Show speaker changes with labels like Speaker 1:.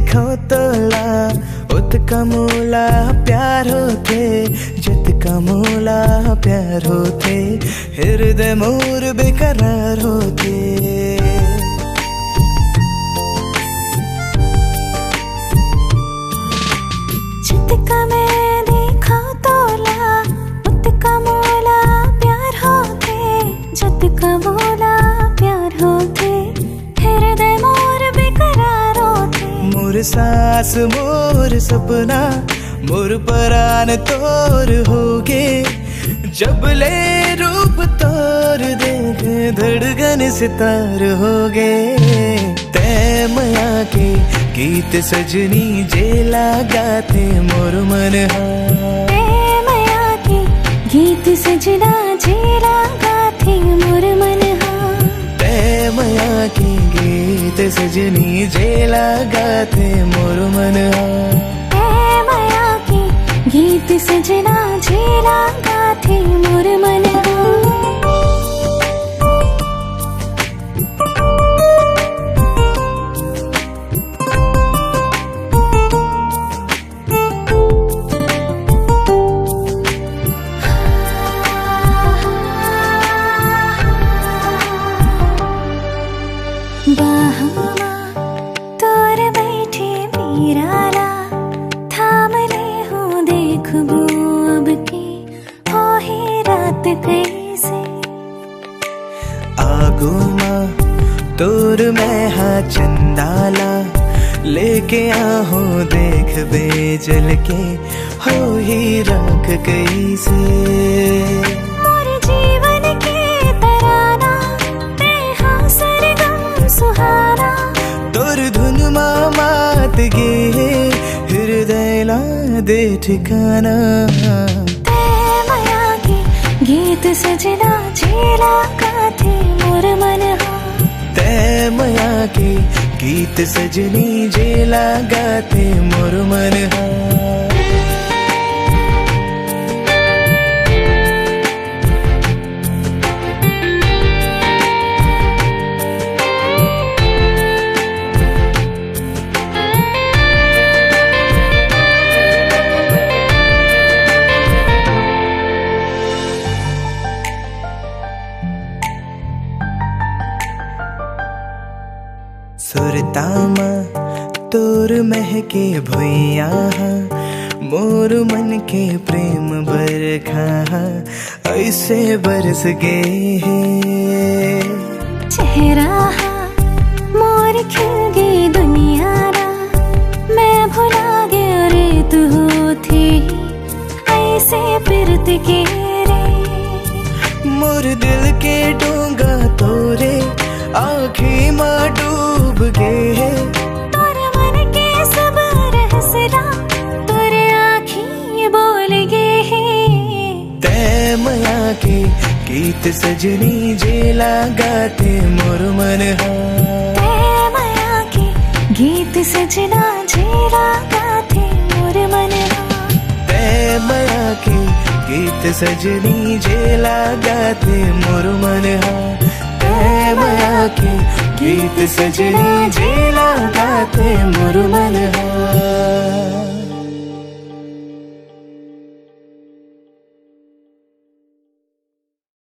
Speaker 1: देखो तोला उतका मूला प्यार होते, जितका मूला प्यार होते, हृदय मोर बेकरार होते।
Speaker 2: जितका मैं देखो तोला उतका मूला प्यार होते, जितका मूला प्यार होते, हृदय मोर बेकरार होते।
Speaker 1: मोर सास मोर सपना मोर परान तोर होगे, जब ले रूप तोर देख धड़कन सितार होगे। तै माया के गीत सजनी जेला गाते मोर मन
Speaker 2: माया के गीत सजना जेला गाते मोर मन
Speaker 1: माया के गीत सजनी जेला गाते मोर मन
Speaker 2: माया के गीत सजना जेला गाते मोर मन। बाहमा तोर बैठे मीराला, थाम ले हूँ देख बू अब की हो ही रात कैसे।
Speaker 1: आगो माँ तोर मैं हा चंदाला, लेके आहो देख बेजल के हो ही राख कैसे। तोर धुन मात गे हृदय ला दे ठिकाना।
Speaker 2: माया के गीत सजना जेला गाते मोर मन
Speaker 1: तै माया के गीत सजनी जेला गाते मोर मन सुरतामा तोर महके भैया मोर मन के प्रेम बरखा ऐसे बरस गे है।
Speaker 2: चेहरा मोर खिल गई दुनिया रा, मैं भुला गया रे तू थे ऐसे पिरत के रे।
Speaker 1: मोर दिल के डोंगा तोरे आँखें माँ डूब गए,
Speaker 2: तोर मन के सब रहस्या तोरे आँखें बोल गए।
Speaker 1: तै माया के गीत सजनी जेला गाते मोर मन
Speaker 2: माया के गीत सजना जेला गाते मोर मन
Speaker 1: तै माया के गीत सजनी जेला गाते मोर मन माया के गीत सजनी जेला गाते मोर मन।